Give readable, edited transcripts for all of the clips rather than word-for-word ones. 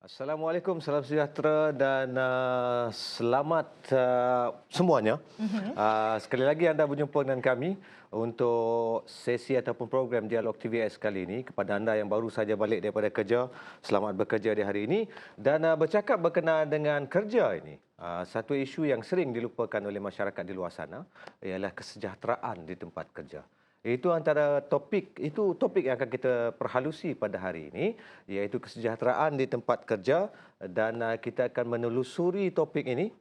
Assalamualaikum, salam sejahtera dan selamat semuanya. Sekali lagi anda berjumpa dengan kami untuk sesi ataupun program Dialog TVS kali ini. Kepada anda yang baru saja balik daripada kerja, selamat bekerja di hari ini. Dan bercakap berkenaan dengan kerja ini, satu isu yang sering dilupakan oleh masyarakat di luar sana ialah kesejahteraan di tempat kerja. Itu topik yang akan kita perhalusi pada hari ini, iaitu kesejahteraan di tempat kerja, dan kita akan menelusuri topik ini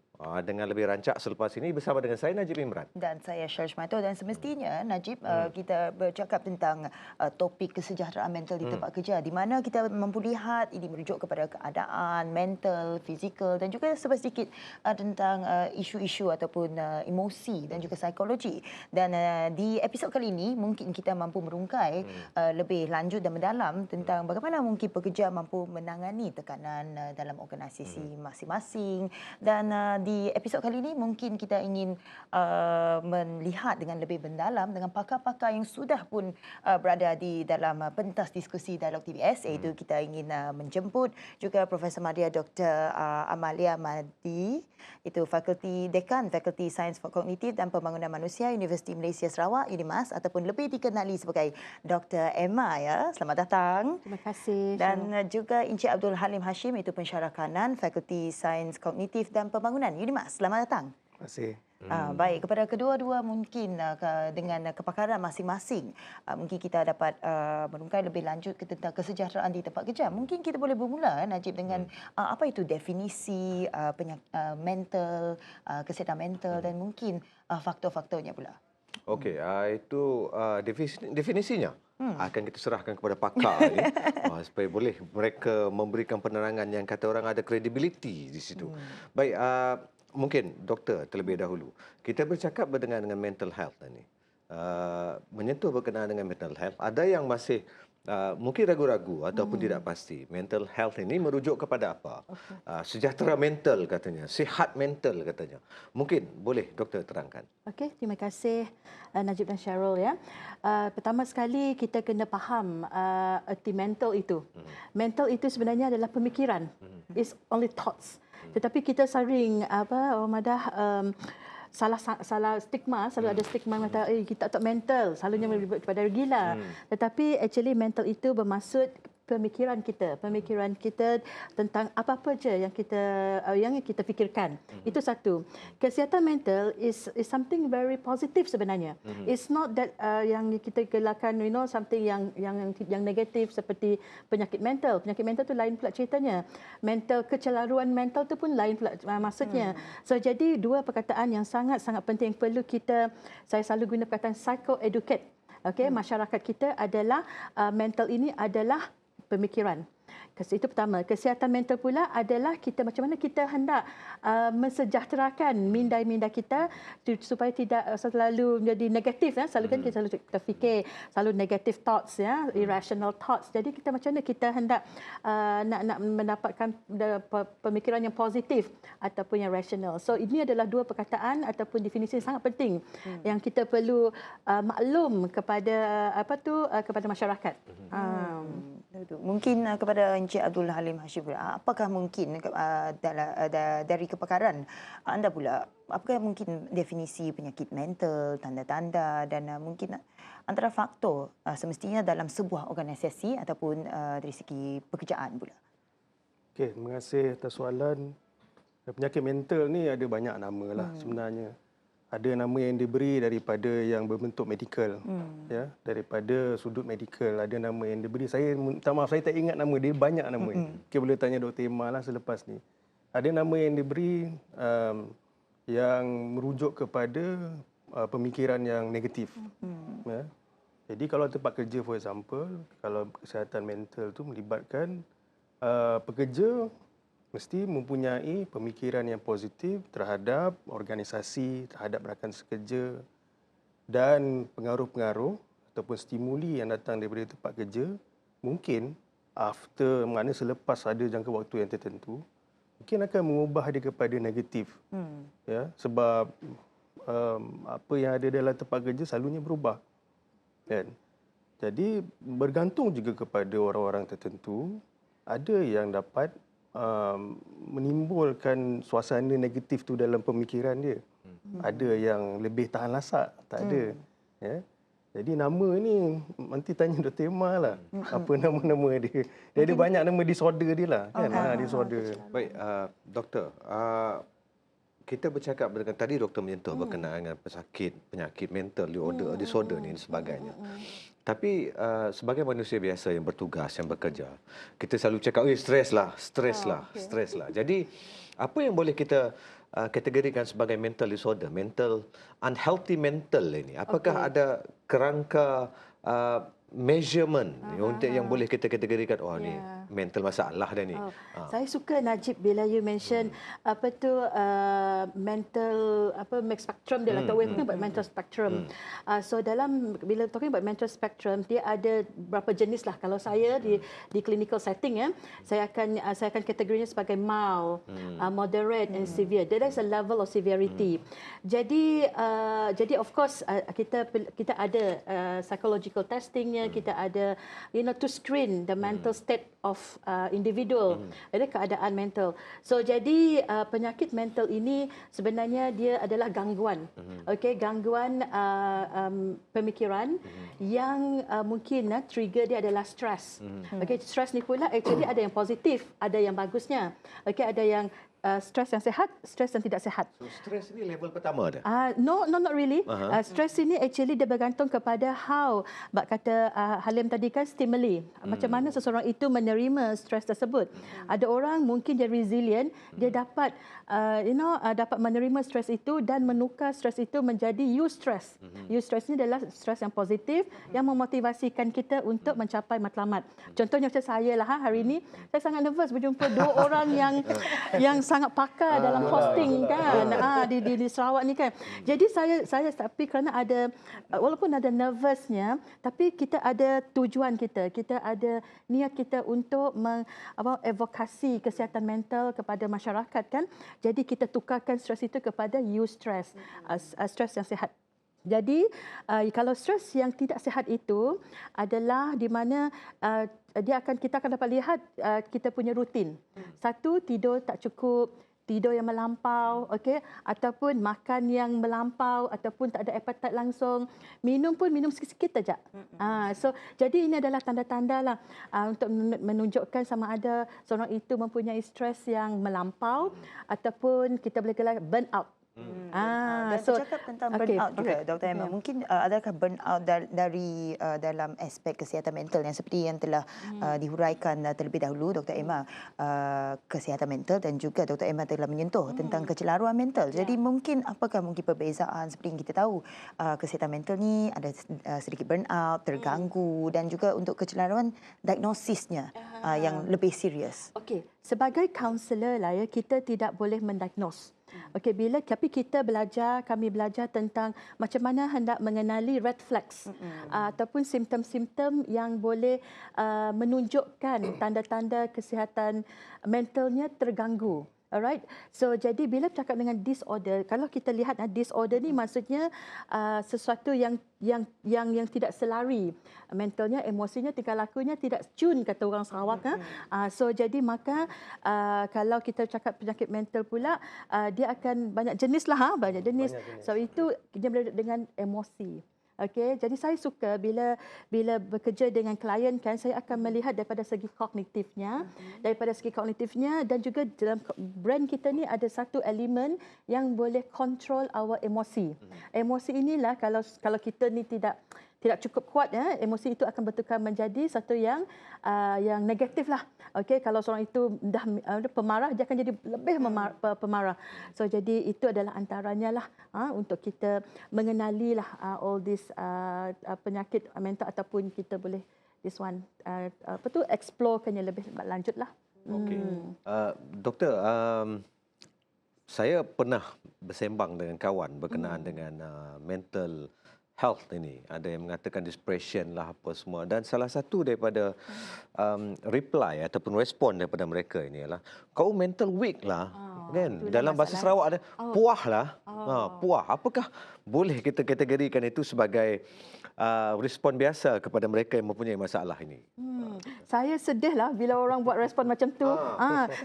dengan lebih rancak selepas ini bersama dengan saya Najib Imran. Dan saya Syarj Mato, dan semestinya Najib kita bercakap tentang topik kesejahteraan mental di tempat kerja, di mana kita mampu lihat ini merujuk kepada keadaan mental, fizikal dan juga sedikit tentang isu-isu ataupun emosi dan juga psikologi. Dan di episod kali ini mungkin kita mampu merungkai lebih lanjut dan mendalam tentang bagaimana mungkin pekerja mampu menangani tekanan dalam organisasi masing-masing. Dan di episod kali ini mungkin kita ingin melihat dengan lebih mendalam dengan pakar-pakar yang sudah pun berada di dalam pentas diskusi Dialog TVS, iaitu kita ingin menjemput juga Profesor Madya Dr. Amalia Madi, itu Dekan Fakulti Sains Kognitif dan Pembangunan Manusia Universiti Malaysia Sarawak, UNIMAS, ataupun lebih dikenali sebagai Dr. Emma, ya. Selamat datang. Terima kasih. Dan juga Encik Abdul Halim Hashim, itu pensyarah kanan Fakulti Sains Kognitif dan Pembangunan UNIMAS. Selamat datang. Terima kasih. Baik, kepada kedua-dua mungkin dengan kepakaran masing-masing, mungkin kita dapat merungkai lebih lanjut tentang kesejahteraan di tempat kerja. Mungkin kita boleh bermula, Najib, dengan apa itu definisi mental, kesihatan mental dan mungkin faktor-faktornya pula. Okey, itu definisinya akan kita serahkan kepada pakar ini, supaya boleh mereka memberikan penerangan yang kata orang ada kredibiliti di situ. Baik, mungkin doktor terlebih dahulu. Kita bercakap berkenaan dengan mental health ini. Menyentuh berkenaan dengan mental health, ada yang masih mungkin ragu-ragu ataupun tidak pasti. Mental health ini merujuk kepada apa? Sejahtera mental katanya, sihat mental katanya. Mungkin boleh doktor terangkan. Okey, terima kasih Najib dan Syarul, ya. Pertama sekali kita kena faham erti mental itu. Mental itu sebenarnya adalah pemikiran. It's only thoughts. Tetapi kita sering orang madah salah stigma, selalu ada stigma kata kita tak mental, selalunya menyebut kepada gila. Tetapi actually mental itu bermaksud pemikiran kita tentang apa-apa je yang kita fikirkan. Itu satu. Kesihatan mental is something very positive sebenarnya. It's not that yang kita gelakan something yang negatif seperti penyakit mental. Penyakit mental tu lain pula ceritanya. Kecelaruan mental tu pun lain pula maksudnya. So jadi dua perkataan yang sangat-sangat penting perlu saya selalu guna perkataan psycho-educate. Okey, masyarakat kita adalah mental ini adalah pemikiran. Itu pertama. Kesihatan mental pula adalah macam mana kita hendak mensejahterakan minda kita supaya tidak selalu menjadi negatif. Selalu kan kita selalu terfikir selalu negative thoughts, irrational thoughts. Jadi kita macam mana kita hendak nak mendapatkan pemikiran yang positif ataupun yang rational. So ini adalah dua perkataan ataupun definisi yang sangat penting yang kita perlu maklum kepada kepada masyarakat. Mungkin kepada Encik Abdul Halim Hashim pula, apakah mungkin dari kepakaran anda pula, apakah mungkin definisi penyakit mental, tanda-tanda dan mungkin antara faktor semestinya dalam sebuah organisasi ataupun dari segi pekerjaan pula? Okey, terima kasih atas soalan. Penyakit mental ni ada banyak nama lah sebenarnya. Ada nama yang diberi daripada yang berbentuk medikal, ya, daripada sudut medikal. Ada nama yang diberi, saya minta maaf saya tak ingat nama dia, banyak nama. Okey, boleh tanya Dr. Emma lah selepas ni. Ada nama yang diberi yang merujuk kepada pemikiran yang negatif. Ya. Jadi kalau tempat kerja for example, kalau kesihatan mental tu melibatkan pekerja mesti mempunyai pemikiran yang positif terhadap organisasi, terhadap rakan sekerja dan pengaruh-pengaruh ataupun stimuli yang datang daripada tempat kerja mungkin maknanya selepas ada jangka waktu yang tertentu mungkin akan mengubah dia kepada negatif. Ya, sebab apa yang ada dalam tempat kerja selalunya berubah. Kan? Jadi bergantung juga kepada orang-orang tertentu, ada yang dapat menimbulkan suasana negatif tu dalam pemikiran dia. Ada yang lebih tahan lasak, tak ada. Ya. Jadi nama ni nanti tanya Dr. Emma lah apa nama-nama dia. Dia ada banyak nama disorder dia lah kan. Disorder. Baik, doktor, kita bercakap dengan tadi doktor menyentuh berkenaan dengan penyakit mental disorder ni dan sebagainya. Tapi sebagai manusia biasa yang bertugas, yang bekerja, kita selalu cakap, stres lah. Jadi apa yang boleh kita kategorikan sebagai mental disorder, unhealthy mental ini? Apakah ada kerangka measurement untuk yang boleh kita kategorikan ni mental masalah dah ni? Saya suka Najib bila you mention mental spectrum dia lah. We're talking about mental spectrum. So bila talking about mental spectrum, dia ada berapa jenis lah. Kalau saya di clinical setting saya akan kategorinya sebagai mild, moderate and severe. There is a level of severity. Jadi of course kita ada psychological testingnya, kita ada to screen the mental state of individual, ada keadaan mental. So jadi penyakit mental ini sebenarnya dia adalah gangguan, gangguan pemikiran yang mungkin trigger dia adalah stres. Stres ni pula actually ada yang positif, ada yang bagusnya. Ada yang stres yang sihat, stres yang tidak sihat. So stres ni level pertama dah? No, not really. Stres ini actually dia bergantung kepada how, kata Halim tadi kan, stimuli. Macam mana seseorang itu menerima stres tersebut. Ada orang mungkin dia resilient, dia dapat dapat menerima stres itu dan menukar stres itu menjadi eustress. Eustress ini adalah stres yang positif yang memotivasikan kita untuk mencapai matlamat. Contohnya macam saya lah hari ini, saya sangat nervous berjumpa dua orang yang sangat pakar dalam hosting kan di Sarawak ni kan. Jadi saya tapi kerana ada walaupun ada nervousnya, tapi kita ada tujuan kita ada niat kita untuk advokasi kesihatan mental kepada masyarakat kan. Jadi kita tukarkan stres itu kepada eustress, stres yang sihat. Jadi kalau stres yang tidak sihat itu adalah di mana kita akan dapat lihat kita punya rutin. Satu, tidur tak cukup, tidur yang melampau, ataupun makan yang melampau, ataupun tak ada appetite langsung. Minum pun minum sikit-sikit saja. So jadi ini adalah tanda-tanda lah untuk menunjukkan sama ada seorang itu mempunyai stres yang melampau ataupun kita boleh kata burn out. Dan bercakap tentang burnout juga, Dr. Emma. Mungkin adakah burnout dari dalam aspek kesihatan mental yang seperti yang telah dihuraikan terlebih dahulu, Dr. Emma, kesihatan mental, dan juga Dr. Emma telah menyentuh tentang kecelaruan mental. Jadi apakah mungkin perbezaan seperti yang kita tahu, kesihatan mental ni ada sedikit burnout, terganggu, dan juga untuk kecelaruan diagnosisnya yang lebih serius. Sebagai kaunselor lah kita tidak boleh mendiagnose. Tapi kami belajar tentang macam mana hendak mengenali red flags ataupun simptom-simptom yang boleh menunjukkan tanda-tanda kesihatan mentalnya terganggu. Alright. So jadi bila bercakap dengan disorder, kalau kita lihat disorder ni maksudnya sesuatu yang tidak selari. Mentalnya, emosinya, tingkah lakunya tidak cun, kata orang Sarawak. So jadi maka kalau kita cakap penyakit mental pula, dia akan banyak jenis lah, banyak jenis. So itu dia dengan emosi. Jadi saya suka bila bekerja dengan klien kan, saya akan melihat daripada segi kognitifnya, dan juga dalam brain kita ni ada satu elemen yang boleh control our emosi. Emosi inilah kalau kita ni tidak cukup kuat, emosi itu akan bertukar menjadi satu yang negatif lah. Kalau seorang itu dah pemarah, dia akan jadi lebih pemarah. So jadi itu adalah antaranya lah untuk kita mengenali lah all this penyakit mental, ataupun kita boleh explore-kannya lebih lanjut lah. Doktor, saya pernah bersembang dengan kawan berkenaan dengan mental health ini. Ada yang mengatakan depression lah apa semua, dan salah satu daripada reply ataupun respon daripada mereka ini ialah kau mental weak lah, kan. Dalam bahasa Sarawak ada puah lah. Puah. Apakah boleh kita kategorikan itu sebagai respon biasa kepada mereka yang mempunyai masalah ini? Saya sedihlah bila orang buat respon macam tu.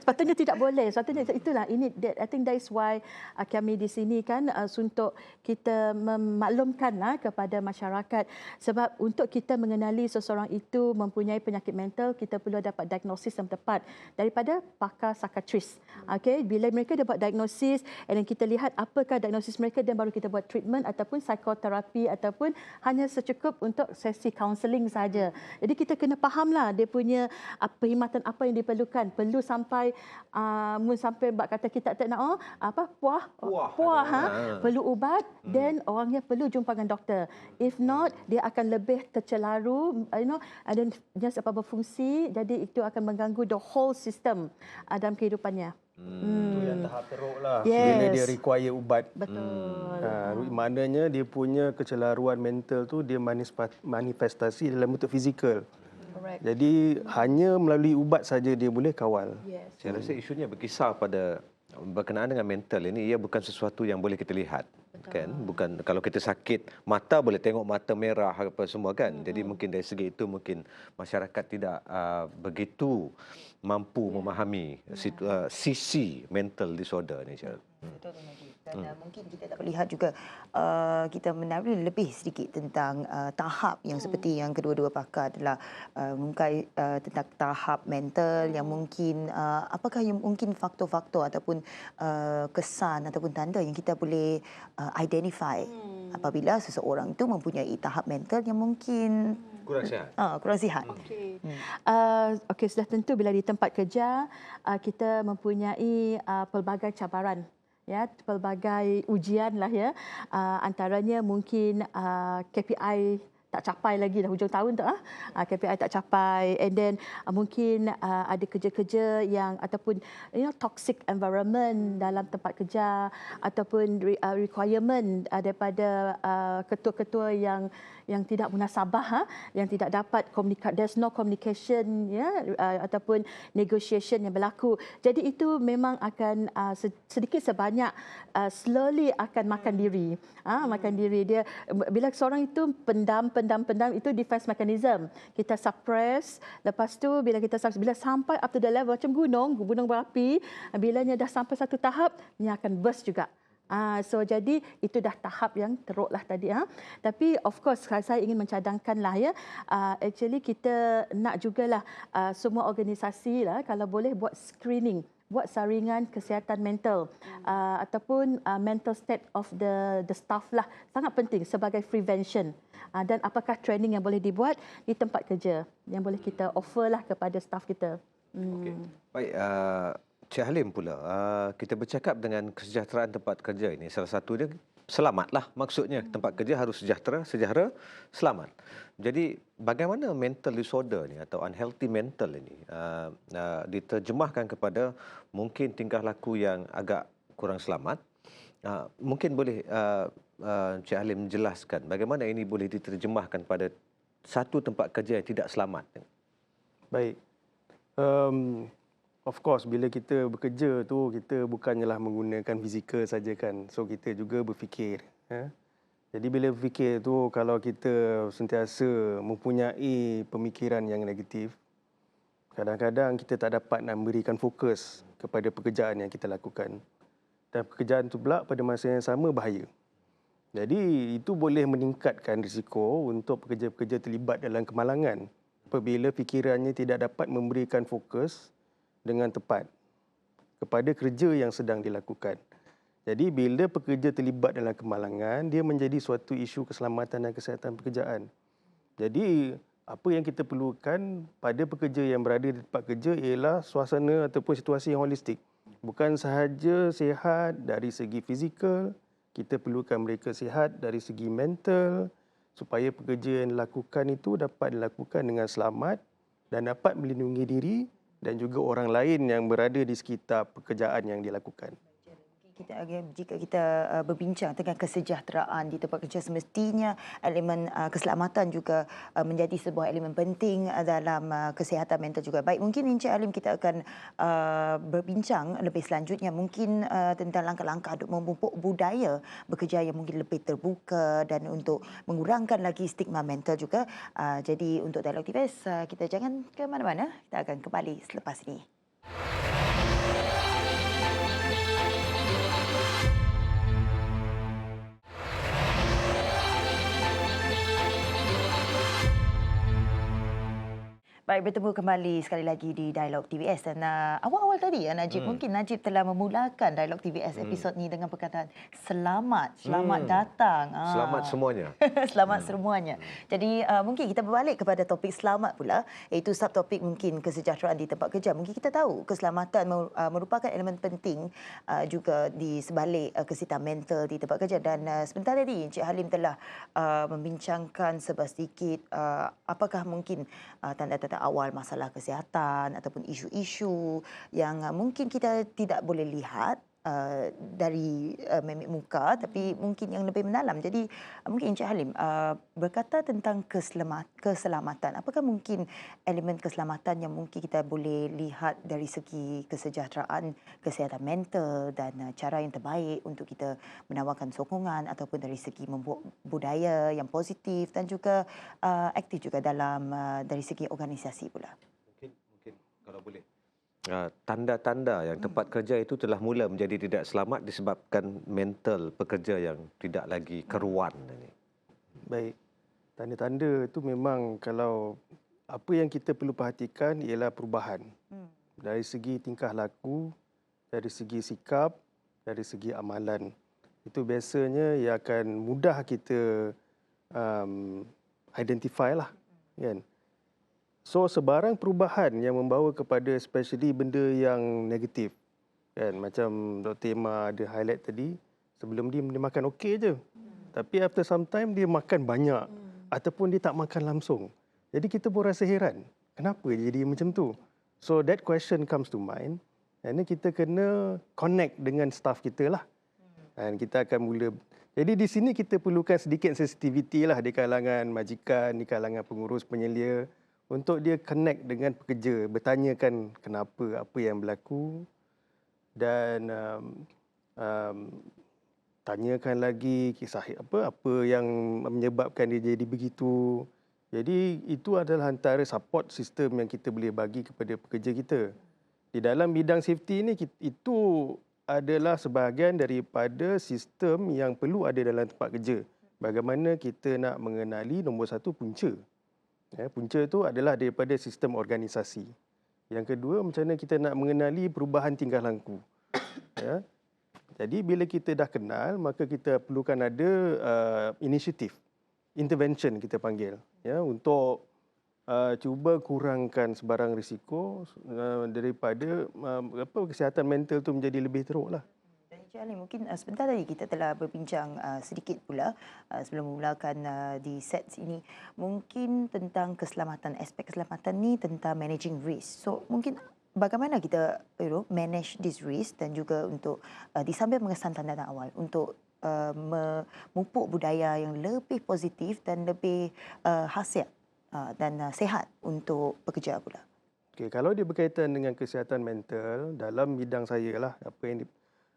Sepatutnya tidak boleh. Sepatutnya itulah I think that is why kami di sini kan untuk kita memaklumkanlah kepada masyarakat, sebab untuk kita mengenali seseorang itu mempunyai penyakit mental, kita perlu dapat diagnosis yang tepat daripada pakar psikiatris. Okey, bila mereka dapat diagnosis dan kita lihat apakah diagnosis mereka, dan baru kita buat treatment ataupun psikoterapi ataupun hanya secukup untuk sesi kaunseling saja. Jadi kita kena fahamlah dia punya perkhidmatan apa yang diperlukan. Perlu sampai sampai bak kata kita tak nak puah perlu ubat, dan orangnya perlu jumpa dengan doktor. If not, dia akan lebih tercelaru, and then dia sebab berfungsi, jadi itu akan mengganggu the whole system dalam kehidupannya. Itu yang tahap teruk lah. Yes. Bila dia require ubat. Betul. Maknanya dia punya kecelaruan mental tu dia manifestasi dalam bentuk fizikal. Correct. Jadi hanya melalui ubat saja dia boleh kawal. Yes. Saya rasa isunya berkisar pada berkenaan dengan mental ini, ia bukan sesuatu yang boleh kita lihat. Kan, bukan kalau kita sakit mata boleh tengok mata merah apa semua kan. Jadi mungkin dari segi itu mungkin masyarakat tidak begitu mampu memahami sisi mental disorder ni. Betul tu Najib. Dan mungkin kita dapat lihat juga kita menarik lebih sedikit tentang tahap yang seperti yang kedua-dua pakar telah mengungkai tentang tahap mental yang mungkin apakah yang mungkin faktor-faktor ataupun kesan ataupun tanda yang kita boleh identify apabila seseorang itu mempunyai tahap mental yang mungkin Kurang sihat. kurang sihat. Okey, sudah tentu bila di tempat kerja kita mempunyai pelbagai cabaran, ya, pelbagai ujian lah ya. Antaranya mungkin KPI tak capai lagi dah hujung tahun tu KPI tak capai, and then mungkin ada kerja-kerja yang ataupun toxic environment dalam tempat kerja, ataupun requirement daripada ketua-ketua yang tidak munasabah, yang tidak dapat there's no communication, ya, ataupun negotiation yang berlaku. Jadi itu memang akan sedikit sebanyak slowly akan makan diri. Makan diri dia bila seorang itu pendam itu defense mechanism. Kita suppress, lepas tu bila sampai up to the level macam gunung berapi, bilanya dah sampai satu tahap, dia akan burst juga. So jadi itu dah tahap yang teruk lah tadi. Tapi of course saya ingin mencadangkan lah ya, actually kita nak jugalah semua organisasi lah kalau boleh buat screening, buat saringan kesihatan mental ataupun mental state of the staff lah, sangat penting sebagai prevention. Dan apakah training yang boleh dibuat di tempat kerja yang boleh kita offer lah kepada staff kita. Okey. Baik, Cik Halim pula, kita bercakap dengan kesejahteraan tempat kerja ini. Salah satunya selamatlah, maksudnya tempat kerja harus sejahtera, selamat. Jadi bagaimana mental disorder ni atau unhealthy mental ini diterjemahkan kepada mungkin tingkah laku yang agak kurang selamat? Mungkin boleh Cik Halim menjelaskan bagaimana ini boleh diterjemahkan pada satu tempat kerja yang tidak selamat? Baik. Of course, bila kita bekerja tu, kita bukannya menggunakan fizikal saja kan. So, kita juga berfikir. Jadi, bila berfikir tu, kalau kita sentiasa mempunyai pemikiran yang negatif, kadang-kadang kita tak dapat nak memberikan fokus kepada pekerjaan yang kita lakukan. Dan pekerjaan tu pula pada masa yang sama bahaya. Jadi, itu boleh meningkatkan risiko untuk pekerja-pekerja terlibat dalam kemalangan apabila fikirannya tidak dapat memberikan fokus dengan tepat kepada kerja yang sedang dilakukan. Jadi bila pekerja terlibat dalam kemalangan, dia menjadi suatu isu keselamatan dan kesihatan pekerjaan. Jadi apa yang kita perlukan pada pekerja yang berada di tempat kerja ialah suasana ataupun situasi yang holistik. Bukan sahaja sihat dari segi fizikal, kita perlukan mereka sihat dari segi mental supaya pekerja yang dilakukan itu dapat dilakukan dengan selamat dan dapat melindungi diri dan juga orang lain yang berada di sekitar pekerjaan yang dilakukan. Jika kita berbincang tentang kesejahteraan di tempat kerja, semestinya elemen keselamatan juga menjadi sebuah elemen penting dalam kesihatan mental juga. Baik, mungkin Encik Halim kita akan berbincang lebih selanjutnya mungkin tentang langkah-langkah untuk memupuk budaya bekerja yang mungkin lebih terbuka dan untuk mengurangkan lagi stigma mental juga. Jadi untuk Dialog TVS, kita jangan ke mana-mana. Kita akan kembali selepas ini. Baik, bertemu kembali sekali lagi di Dialog TVS dan awal-awal tadi Najib, mungkin Najib telah memulakan Dialog TVS episod ni dengan perkataan selamat datang. Selamat semuanya. Selamat semuanya. Jadi mungkin kita berbalik kepada topik selamat pula, iaitu subtopik mungkin kesejahteraan di tempat kerja. Mungkin kita tahu keselamatan merupakan elemen penting juga di sebalik kesihatan mental di tempat kerja, dan sebentar tadi Encik Halim telah membincangkan sedikit apakah mungkin tanda-tanda awal masalah kesihatan ataupun isu-isu yang mungkin kita tidak boleh lihat dari memik muka, tapi mungkin yang lebih mendalam. Jadi mungkin Encik Halim berkata tentang keselamatan. Apakah mungkin elemen keselamatan yang mungkin kita boleh lihat dari segi kesejahteraan, kesihatan mental dan cara yang terbaik untuk kita menawarkan sokongan ataupun dari segi membuat budaya yang positif dan juga aktif juga dalam dari segi organisasi pula? Mungkin kalau boleh. Tanda-tanda yang tempat kerja itu telah mula menjadi tidak selamat disebabkan mental pekerja yang tidak lagi keruan. Baik. Tanda-tanda itu memang kalau apa yang kita perlu perhatikan ialah perubahan. Dari segi tingkah laku, dari segi sikap, dari segi amalan. Itu biasanya yang akan mudah kita identify lah, kan? So sebarang perubahan yang membawa kepada especially benda yang negatif, kan, macam Dr. Emma ada highlight tadi, sebelum dia makan okey je, tapi after some time dia makan banyak ataupun dia tak makan langsung. Jadi kita pun rasa heran, kenapa jadi macam tu? So that question comes to mind, dan kita kena connect dengan staff kita lah, dan kita akan mula. Jadi di sini kita perlukan sedikit sensitivity lah di kalangan majikan, di kalangan pengurus penyelia, untuk dia connect dengan pekerja, bertanyakan kenapa, apa yang berlaku, dan tanyakan lagi kisah apa yang menyebabkan dia jadi begitu. Jadi itu adalah antara support sistem yang kita boleh bagi kepada pekerja kita. Di dalam bidang safety ini, itu adalah sebahagian daripada sistem yang perlu ada dalam tempat kerja. Bagaimana kita nak mengenali nombor satu punca. Punca itu adalah daripada sistem organisasi. Yang kedua, macam mana kita nak mengenali perubahan tingkah laku. Ya. Jadi bila kita dah kenal, maka kita perlukan ada inisiatif, intervention kita panggil, ya, untuk cuba kurangkan sebarang risiko daripada kesihatan mental tu menjadi lebih teruk lah. Encik Halim, mungkin sebentar tadi kita telah berbincang sedikit pula sebelum memulakan di sets ini, mungkin tentang keselamatan, aspek keselamatan ni tentang managing risk. So mungkin bagaimana kita manage this risk dan juga untuk disambil mengesan tanda-tanda awal untuk memupuk budaya yang lebih positif dan lebih khasiat dan sehat untuk pekerja pula. Okay, kalau dia berkaitan dengan kesihatan mental, dalam bidang saya lah,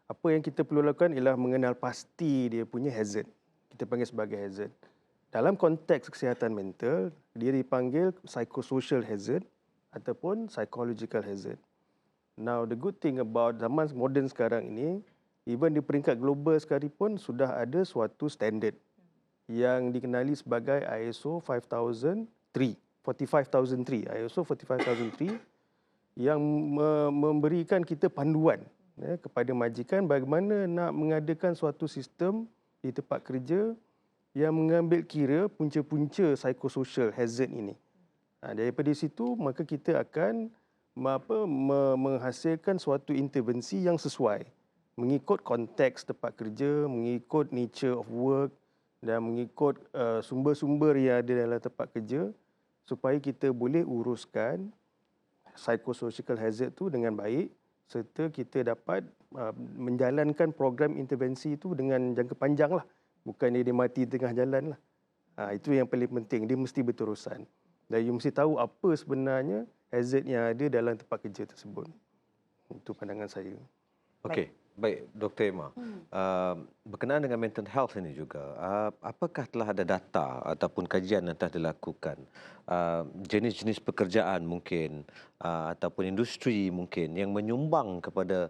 apa yang kita perlu lakukan ialah mengenal pasti dia punya hazard. Kita panggil sebagai hazard. Dalam konteks kesihatan mental, dia dipanggil psychosocial hazard ataupun psychological hazard. Now, the good thing about zaman moden sekarang ini, even di peringkat global sekalipun sudah ada suatu standard yang dikenali sebagai ISO 45,003, ISO 45,003 yang memberikan kita panduan kepada majikan bagaimana nak mengadakan suatu sistem di tempat kerja yang mengambil kira punca-punca psychosocial hazard ini. Daripada situ, maka kita akan menghasilkan suatu intervensi yang sesuai mengikut konteks tempat kerja, mengikut nature of work dan mengikut sumber-sumber yang ada dalam tempat kerja, supaya kita boleh uruskan psychosocial hazard tu dengan baik serta kita dapat menjalankan program intervensi itu dengan jangka panjang lah. Bukan dia mati tengah jalan lah. Itu yang paling penting. Dia mesti berterusan. Dan you mesti tahu apa sebenarnya hazard yang ada dalam tempat kerja tersebut. Itu pandangan saya. Okey, baik Dr. Emma. Berkenaan dengan mental health ini juga, apakah telah ada data ataupun kajian yang telah dilakukan? Jenis-jenis pekerjaan mungkin ataupun industri mungkin yang menyumbang kepada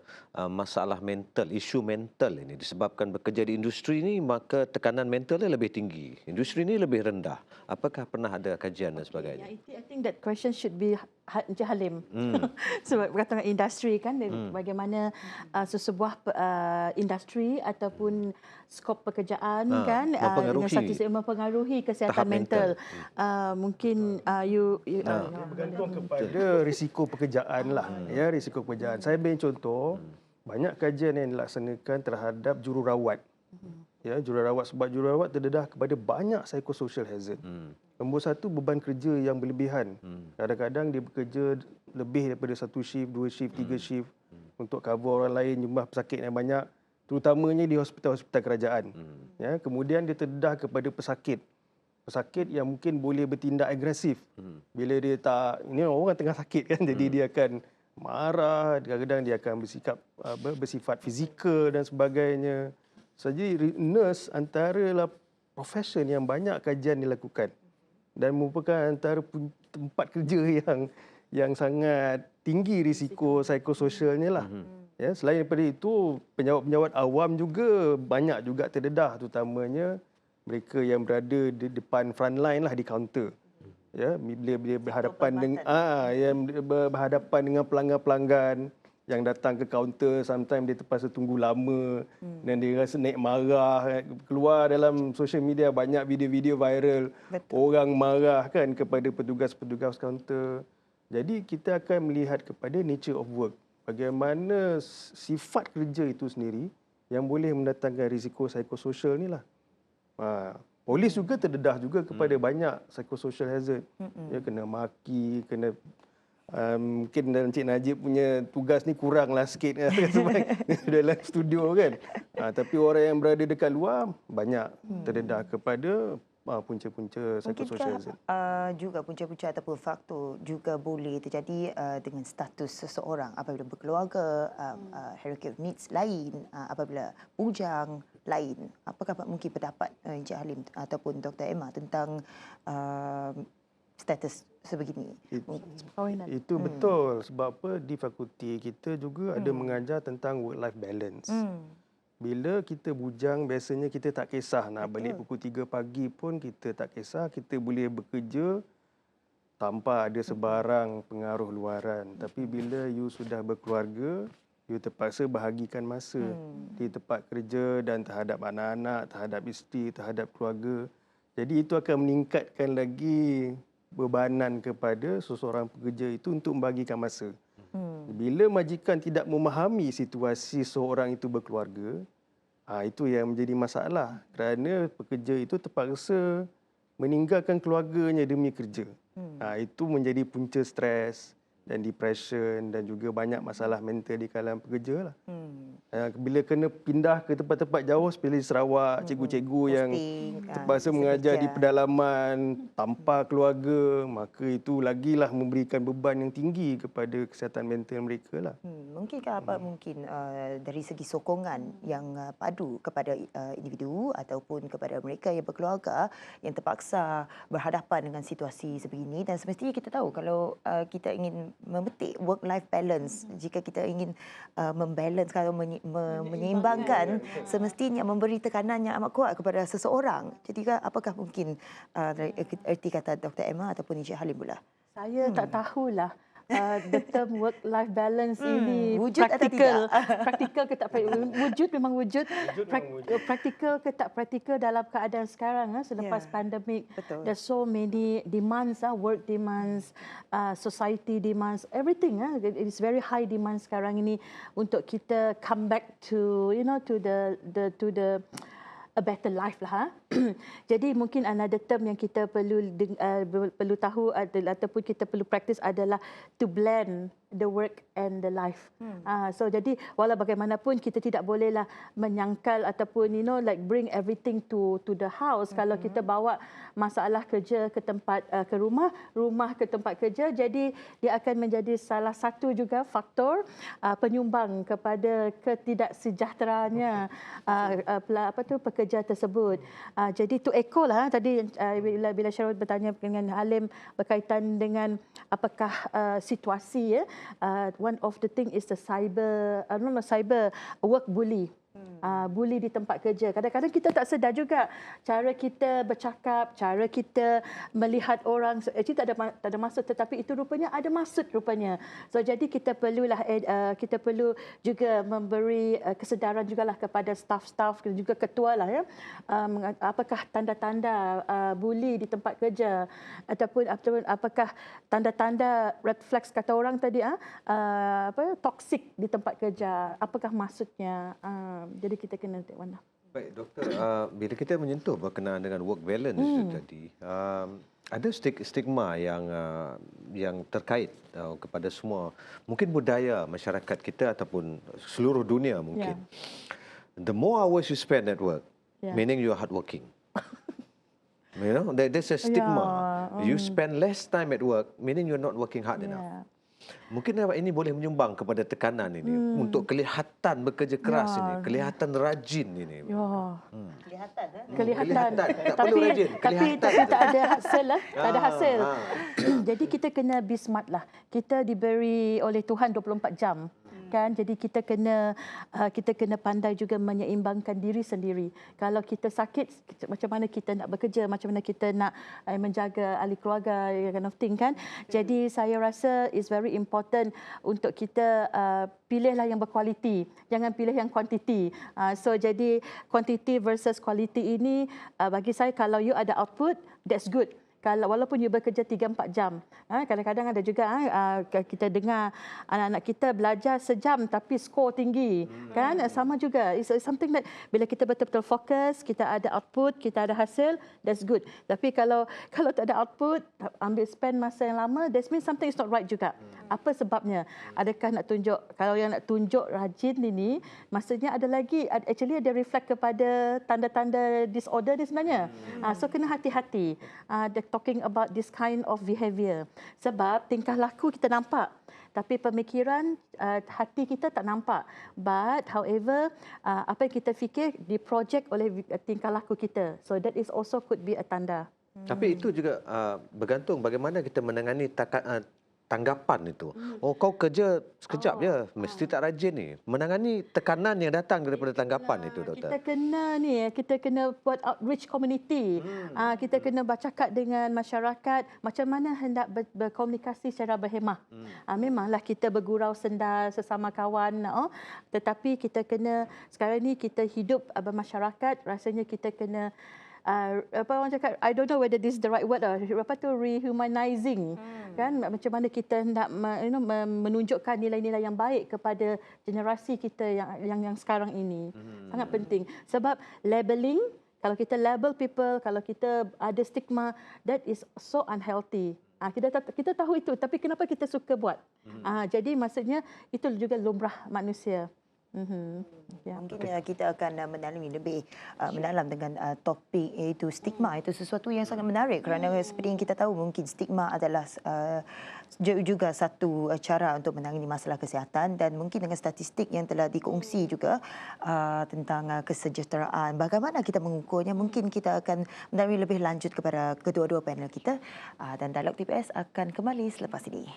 masalah mental, isu mental ini disebabkan bekerja di industri ini maka tekanan mentalnya lebih tinggi. Industri ini lebih rendah. Apakah pernah ada kajian dan sebagainya? I think that question should be Encik Halim. Sebab berkaitan dengan industri kan, bagaimana sesebuah industri ataupun skop pekerjaan kan dengan statistik mempengaruhi kesihatan mental. Mungkin bergantung kepada risiko pekerjaan lah. Ya, risiko pekerjaan. Saya ambil contoh, banyak kajian yang dilaksanakan terhadap jururawat. Ya, jururawat, sebab jururawat terdedah kepada banyak psychosocial hazard. Nombor satu, beban kerja yang berlebihan. Kadang-kadang dia bekerja lebih daripada 1 shift, 2 shift, 3 shift untuk cover orang lain, jumlah pesakit yang banyak, terutamanya di hospital-hospital kerajaan. Ya, kemudian dia terdedah kepada pesakit. Pesakit yang mungkin boleh bertindak agresif. Bila dia tak, ini orang tengah sakit kan, jadi dia akan marah, kadang-kadang dia akan bersifat fizikal dan sebagainya. Jadi nurse antara profession yang banyak kajian dilakukan dan merupakan antara tempat kerja yang sangat tinggi risiko psikososialnya lah. Ya, selain daripada itu, penyawat-penyawat awam juga banyak juga terdedah, terutamanya mereka yang berada di depan front line lah, di kaunter. Ya, bila berhadapan dengan berhadapan dengan pelanggan-pelanggan yang datang ke kaunter, sometimes dia terpaksa tunggu lama dan dia rasa naik marah. Keluar dalam social media banyak video-video viral. Betul. Orang marah kan kepada petugas-petugas kaunter. Jadi kita akan melihat kepada nature of work. Bagaimana sifat kerja itu sendiri yang boleh mendatangkan risiko psikososial ni lah. Polis juga terdedah juga kepada banyak psychosocial hazard. Ya, kena maki, kena mungkin Encik Najib punya tugas ni kuranglah sikit sebab dalam studio kan. Tapi orang yang berada dekat luar banyak terdedah kepada punca-punca psychosocial hazard. Juga punca-punca ataupun faktor juga boleh terjadi dengan status seseorang apabila berkeluarga, hierarchy of needs lain, apabila bujang lain. Apakah mungkin pendapat Encik Halim ataupun Dr. Emma tentang status sebegini? Itu betul. Sebab apa, di fakulti kita juga ada mengajar tentang work-life balance. Bila kita bujang, biasanya kita tak kisah nak balik pukul 3 pagi pun kita tak kisah. Kita boleh bekerja tanpa ada sebarang pengaruh luaran. Tapi bila you sudah berkeluarga, you terpaksa bahagikan masa di tempat kerja dan terhadap anak-anak, terhadap isteri, terhadap keluarga. Jadi itu akan meningkatkan lagi bebanan kepada seseorang pekerja itu untuk membagikan masa. Bila majikan tidak memahami situasi seorang itu berkeluarga, itu yang menjadi masalah. Kerana pekerja itu terpaksa meninggalkan keluarganya demi kerja. Itu menjadi punca stres dan depression dan juga banyak masalah mental di kalangan pekerja lah. Bila kena pindah ke tempat-tempat jauh seperti Sarawak, cikgu-cikgu yang terpaksa mengajar di pedalaman tanpa keluarga, maka itu lagilah memberikan beban yang tinggi kepada kesihatan mental mereka lah. Mungkinkah mungkin dari segi sokongan yang padu kepada individu ataupun kepada mereka yang berkeluarga yang terpaksa berhadapan dengan situasi sebegini, dan semestinya kita tahu kalau kita ingin memetik work-life balance, jika kita ingin membalance atau menyeimbangkan, semestinya memberi tekanan yang amat kuat kepada seseorang. Jadi apakah mungkin erti kata Dr. Emma ataupun Encik Halim pula? Saya tak tahulah the term work-life balance ini wujud praktikal. atau tidak? Praktikal ke tak praktikal? Wujud memang wujud. Praktikal ke tak praktikal dalam keadaan sekarang selepas pandemik. Betul. There's so many demands, work demands, society demands, everything. It is very high demand sekarang ini untuk kita come back to to the a better life lah. Jadi mungkin another term yang kita perlu tahu ataupun kita perlu practice adalah to blend the work and the life. So jadi walau bagaimanapun kita tidak bolehlah menyangkal ataupun like bring everything to the house. Kalau kita bawa masalah kerja ke tempat ke rumah ke tempat kerja, jadi dia akan menjadi salah satu juga faktor penyumbang kepada ketidaksejahteranya pekerja tersebut. Jadi to echo lah tadi bila Syarul bertanya dengan Halim berkaitan dengan apakah situasi one of the thing is the cyber work bully. Bully di tempat kerja. Kadang-kadang kita tak sedar juga cara kita bercakap, cara kita melihat orang. Actually tak ada maksud, tetapi itu rupanya ada maksud rupanya. So jadi kita perlu juga memberi kesedaran jugalah kepada staff-staff dan juga ketua lah ya. Apakah tanda-tanda bully di tempat kerja ataupun apakah tanda-tanda red flags kata orang tadi toxic di tempat kerja. Apakah maksudnya? Jadi kita kena tengok mana. Baik, doktor, bila kita menyentuh berkenaan dengan work balance itu tadi, ada stigma yang terkait kepada semua, mungkin budaya masyarakat kita ataupun seluruh dunia mungkin. The more hours you spend at work, meaning you are hardworking. You know, there's a stigma. You spend less time at work, meaning you're not working hard enough. Mungkin ini boleh menyumbang kepada tekanan ini untuk kelihatan bekerja keras ini, kelihatan rajin ini. Kelihatan. Tak perlu rajin. Tapi tak ada hasil lah. Tak ada hasil. Jadi kita kena be smart lah. Kita diberi oleh Tuhan 24 jam. Kan? Jadi kita kena pandai juga menyeimbangkan diri sendiri. Kalau kita sakit, macam mana kita nak bekerja, macam mana kita nak menjaga ahli keluarga, kind of thing kan. Jadi saya rasa it's very important untuk kita pilihlah yang berkualiti, jangan pilih yang kuantiti. So jadi quantity versus quality ini bagi saya, kalau you ada output, that's good. Kalau walaupun you bekerja 3-4 jam. Kadang-kadang ada juga kita dengar anak-anak kita belajar sejam tapi skor tinggi. Kan? Sama juga. It's something that bila kita betul-betul fokus, kita ada output, kita ada hasil, that's good. Tapi kalau tak ada output, ambil spend masa yang lama, that means something is not right juga. Apa sebabnya? Adakah nak tunjuk, kalau yang nak tunjuk rajin ini, maksudnya ada lagi, actually ada reflect kepada tanda-tanda disorder ni sebenarnya. So kena hati-hati. Talking about this kind of behavior. Sebab tingkah laku kita nampak, tapi pemikiran hati kita tak nampak. But however, apa yang kita fikir diproject oleh tingkah laku kita. So that is also could be a tanda. Tapi itu juga bergantung bagaimana kita menangani tanggapan itu. Oh, kau kerja sekejap je, mesti tak rajin ni. Menangani tekanan yang datang daripada tanggapan itu, doktor. Kita kena buat outreach community. Kita kena bercakap dengan masyarakat macam mana hendak berkomunikasi secara berhemah. Memanglah kita bergurau senda sesama kawan, tetapi kita kena, sekarang ni kita hidup bermasyarakat, rasanya kita kena apa orang cakap, I don't know whether this is the right word, rehumanizing, kan, macam mana kita nak menunjukkan nilai-nilai yang baik kepada generasi kita yang sekarang ini. Sangat penting sebab labeling, kalau kita label people, kalau kita ada stigma, that is so unhealthy. Kita tahu itu, tapi kenapa kita suka buat? Jadi maksudnya itu juga lumrah manusia. Mungkin kita akan mendalami lebih mendalam dengan topik iaitu stigma. Itu sesuatu yang sangat menarik kerana seperti yang kita tahu, mungkin stigma adalah juga satu cara untuk menangani masalah kesihatan, dan mungkin dengan statistik yang telah dikongsi juga tentang kesejahteraan, bagaimana kita mengukurnya. Mungkin kita akan mendalami lebih lanjut kepada kedua-dua panel kita, dan Dialog TPS akan kembali selepas ini.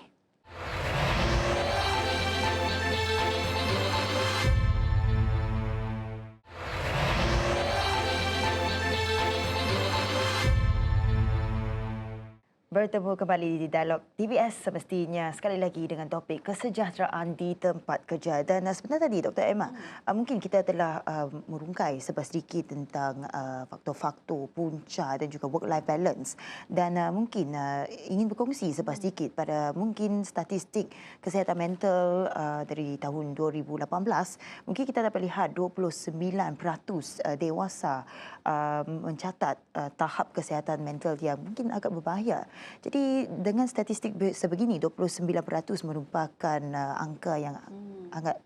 Bertemu kembali di Dialog TVS semestinya sekali lagi dengan topik kesejahteraan di tempat kerja. Dan sebenarnya tadi Dr. Emma, mungkin kita telah merungkai sedikit tentang faktor-faktor punca dan juga work-life balance. Dan mungkin ingin berkongsi sedikit pada mungkin statistik kesihatan mental dari tahun 2018. Mungkin kita dapat lihat 29% dewasa mencatat tahap kesihatan mental yang mungkin agak berbahaya. Jadi dengan statistik sebegini 29% merupakan angka yang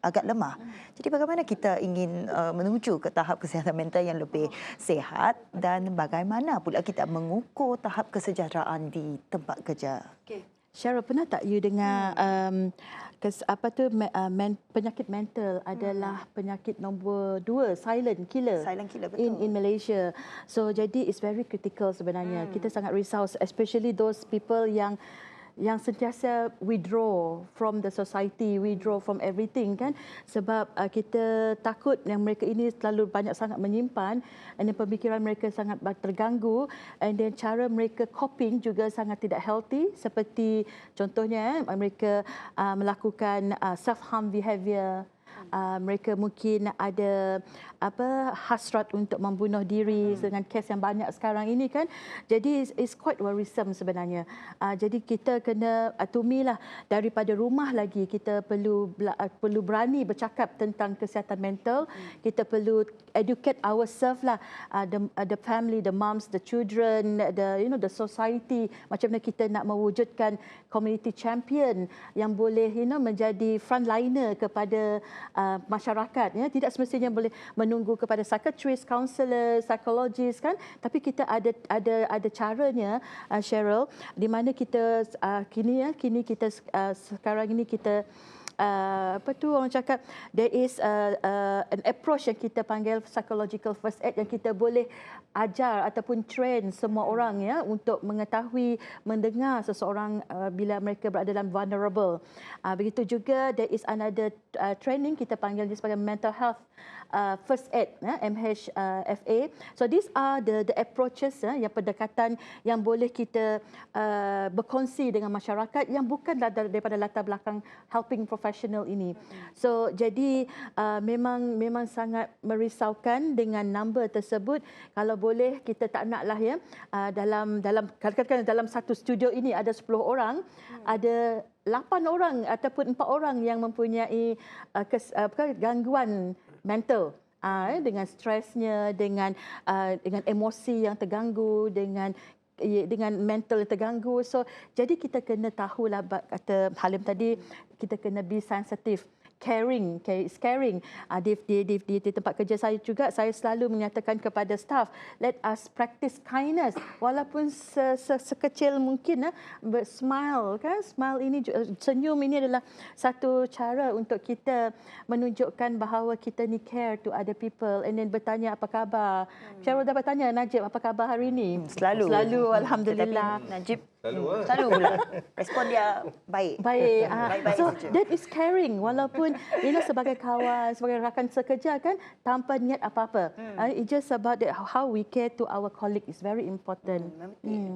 agak lemah. Jadi bagaimana kita ingin menuju ke tahap kesihatan mental yang lebih sihat dan bagaimana pula kita mengukur tahap kesejahteraan di tempat kerja? Okay. Cheryl, pernah tak you dengar penyakit mental adalah penyakit nombor 2, silent killer. Silent killer, betul. In Malaysia. So jadi it's very critical sebenarnya. Kita sangat risau, especially those people yang sentiasa withdraw from the society, withdraw from everything kan, sebab kita takut yang mereka ini terlalu banyak sangat menyimpan dan pemikiran mereka sangat terganggu, and then cara mereka coping juga sangat tidak healthy, seperti contohnya mereka melakukan self-harm behavior. Mereka mungkin ada hasrat untuk membunuh diri dengan kes yang banyak sekarang ini kan. Jadi it's quite worrisome sebenarnya. Jadi kita kena to me lah, daripada rumah lagi kita perlu berani bercakap tentang kesihatan mental. Kita perlu educate ourselves lah, the family, the moms, the children, the society. Macam mana kita nak mewujudkan community champion yang boleh menjadi frontliner kepada masyarakat, ya. Tidak semestinya boleh menunggu kepada psychiatrist, counselor, psikologis kan, tapi kita ada caranya, Cheryl, di mana kita kini kita sekarang ini kita orang cakap there is an approach yang kita panggil psychological first aid, yang kita boleh ajar ataupun train semua orang, ya, untuk mengetahui mendengar seseorang bila mereka berada dalam vulnerable. Begitu juga there is another training kita panggil sebagai mental health first aid, MHFA. So these are the approaches, yang pendekatan yang boleh kita berkongsi dengan masyarakat yang bukan daripada latar belakang helping professional ini. So jadi memang sangat merisaukan dengan number tersebut. Kalau boleh kita tak naklah, ya, dalam katakan dalam satu studio ini ada 10 orang, ada 8 orang ataupun 4 orang yang mempunyai gangguan mental, dengan stresnya, dengan emosi yang terganggu, dengan mental yang terganggu. So jadi kita kena tahulah, kata Halim tadi, kita kena be sensitive. Caring. Di tempat kerja saya juga, saya selalu menyatakan kepada staff, let us practice kindness, walaupun sekecil mungkin. Smile, kan? Smile ini, senyum ini adalah satu cara untuk kita menunjukkan bahawa kita ni care to other people, and then bertanya apa khabar. Cheryl dapat tanya Najib apa khabar hari ini? Selalu, alhamdulillah. tetapi Najib selalu pula respon dia baik. Baik-baik so saja. That is caring, walaupun sebagai kawan, sebagai rakan sekerja kan, tanpa niat apa-apa. It's just about how we care to our colleague is very important.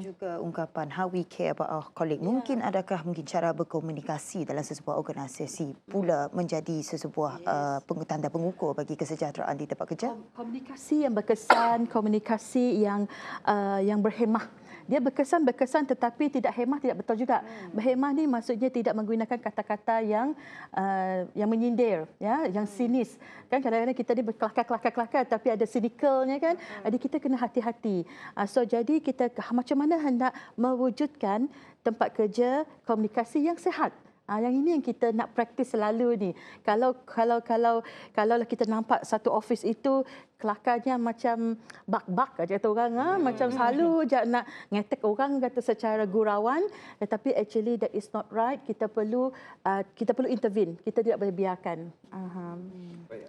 Juga ungkapan how we care about our colleague. Mungkin adakah cara berkomunikasi dalam sesebuah organisasi pula menjadi sesebuah tanda pengukur bagi kesejahteraan di tempat kerja? Komunikasi yang berkesan, komunikasi yang berhemah. Dia berkesan tetapi tidak hemah, tidak betul juga. Berhemah ni maksudnya tidak menggunakan kata-kata yang menyindir, ya, yang sinis. Kan kadang-kadang kita ni berkelakar tapi ada cynicalnya kan. Jadi kita kena hati-hati. So jadi kita macam mana hendak mewujudkan tempat kerja komunikasi yang sihat. Yang ini yang kita nak praktis selalu ni. Kalau kita nampak satu office itu kelakarnya macam bak-bak aja kata orang, macam selalu je nak ngetek orang kata secara gurauan, tetapi actually that is not right. Kita perlu intervene. Kita tidak boleh biarkan. Baik,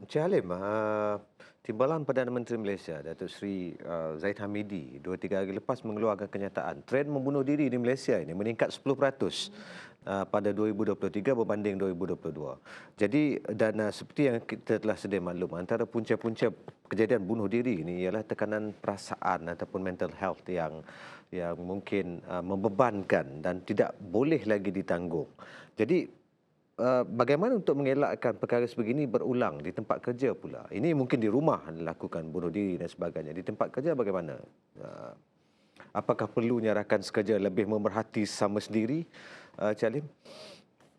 Encik Halim, Timbalan Perdana Menteri Malaysia, Datuk Seri Zahid Hamidi, 2-3 hari lepas mengeluarkan kenyataan trend membunuh diri di Malaysia ini meningkat 10% pada 2023 berbanding 2022. Jadi seperti yang kita telah sedia maklum, antara punca-punca kejadian bunuh diri ini ialah tekanan perasaan ataupun mental health yang mungkin membebankan dan tidak boleh lagi ditanggung. Jadi bagaimana untuk mengelakkan perkara sebegini berulang di tempat kerja pula? Ini mungkin di rumah dilakukan bunuh diri dan sebagainya. Di tempat kerja bagaimana? Apakah perlunya rakan sekerja lebih memerhati sama sendiri, Cik Halim?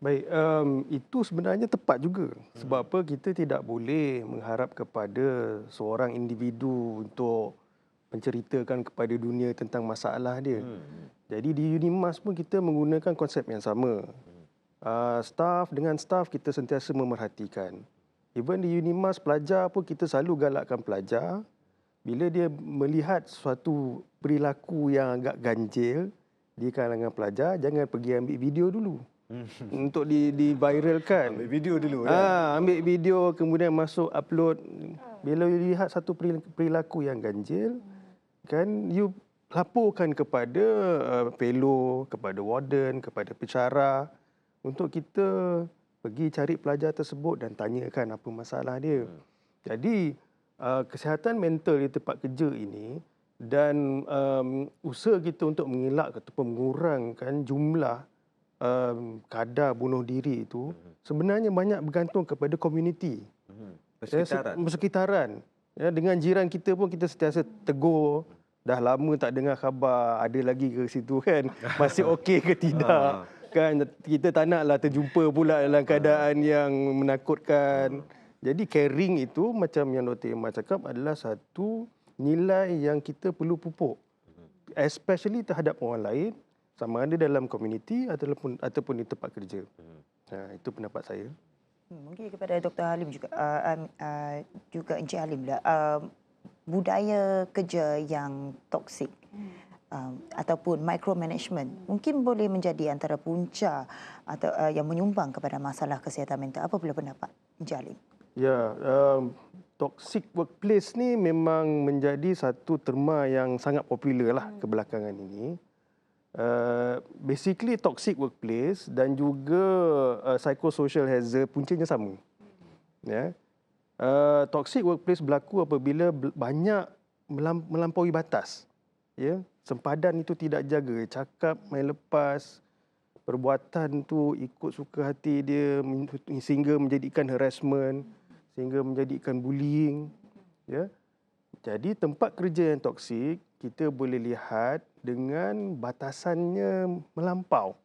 Baik, itu sebenarnya tepat juga. Sebab apa, kita tidak boleh mengharap kepada seorang individu untuk menceritakan kepada dunia tentang masalah dia. Jadi di Unimas pun kita menggunakan konsep yang sama. Staff dengan staff kita sentiasa memerhatikan. Even di Unimas, pelajar pun kita selalu galakkan pelajar bila dia melihat suatu perilaku yang agak ganjil di kalangan pelajar, jangan pergi ambil video dulu untuk diviralkan. Ambil video dulu. Ambil video kemudian masuk upload. Bila lihat satu perilaku yang ganjil, kan you laporkan kepada fellow, kepada warden, kepada pensyarah, untuk kita pergi cari pelajar tersebut dan tanyakan apa masalah dia. Jadi kesihatan mental di tempat kerja ini dan usaha kita untuk mengelak ataupun mengurangkan jumlah kadar bunuh diri itu sebenarnya banyak bergantung kepada komuniti. Persekitaran. Ya, dengan jiran kita pun kita sentiasa tegur. Dah lama tak dengar khabar, ada lagi ke situ kan? Masih okey ke tidak? Kan kita tak naklah terjumpa pula dalam keadaan yang menakutkan. Jadi caring itu macam yang Dr. Iman cakap adalah satu nilai yang kita perlu pupuk. Especially terhadap orang lain, sama ada dalam komuniti ataupun di tempat kerja. Itu pendapat saya. Mungkin kepada Dr. Halim juga, juga Encik Halim lah. Budaya kerja yang toksik ataupun micromanagement mungkin boleh menjadi antara punca atau yang menyumbang kepada masalah kesihatan mental. Apa pula pendapat Encik Halim? Ya, toxic workplace ni memang menjadi satu terma yang sangat popular lah kebelakangan ini. Basically toxic workplace dan juga psychosocial hazard puncanya sama. Ya. Toxic workplace berlaku apabila banyak melampaui batas. Ya, sempadan itu tidak jaga, cakap main lepas, perbuatan tu ikut suka hati dia sehingga menjadikan harassment, sehingga menjadikan bullying. Ya. Jadi tempat kerja yang toksik kita boleh lihat dengan batasannya melampau,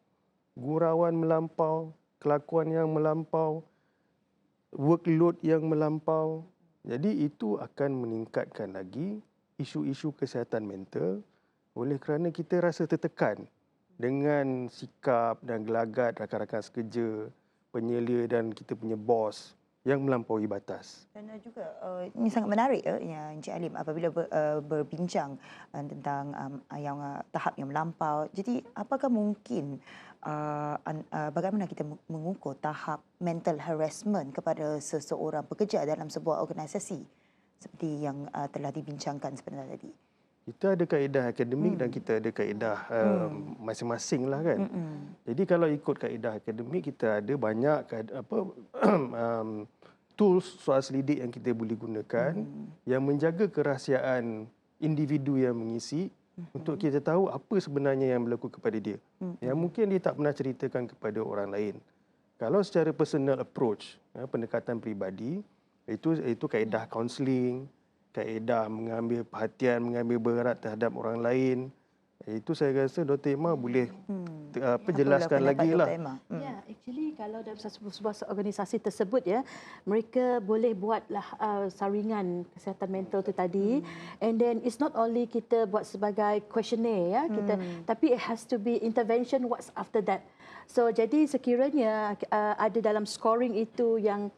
gurauan melampau, kelakuan yang melampau, workload yang melampau. Jadi itu akan meningkatkan lagi isu-isu kesihatan mental oleh kerana kita rasa tertekan dengan sikap dan gelagat rakan-rakan sekerja, penyelia dan kita punya bos yang melampaui batas. Dan juga ini sangat menarik ya Encik Halim apabila berbincang tentang yang tahap yang melampau. Jadi apakah mungkin bagaimana kita mengukur tahap mental harassment kepada seseorang pekerja dalam sebuah organisasi seperti yang telah dibincangkan sebentar tadi? Kita ada kaedah akademik dan kita ada kaedah masing-masing lah kan. Jadi kalau ikut kaedah akademik kita ada banyak tools soal selidik yang kita boleh gunakan yang menjaga kerahsiaan individu yang mengisi untuk kita tahu apa sebenarnya yang berlaku kepada dia. Yang mungkin dia tak pernah ceritakan kepada orang lain. Kalau secara personal approach, pendekatan peribadi, itu kaedah kaunseling, kaedah mengambil perhatian, mengambil berat terhadap orang lain. Itu saya rasa Dr. Emma boleh jelaskan lagi lah. Ya, actually kalau dalam sebuah organisasi tersebut ya, mereka boleh buatlah saringan kesihatan mental tu tadi. And then it's not only kita buat sebagai questionnaire ya, tapi it has to be intervention what's after that. So jadi sekiranya ada dalam scoring itu yang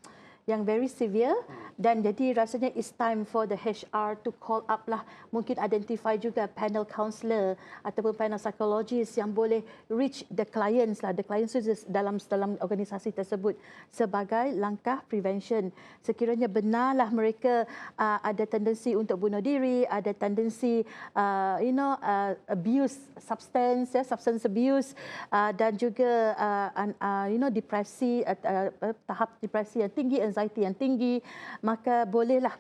yang very severe, dan jadi rasanya it's time for the HR to call up lah, mungkin identify juga panel counselor ataupun panel psychologist yang boleh reach the clients lah, the clients dalam organisasi tersebut sebagai langkah prevention. Sekiranya benarlah mereka ada tendensi untuk bunuh diri, ada tendensi abuse substance abuse, dan juga depresi, tahap depresi yang tinggi, anxiety yang tinggi, maka bolehlah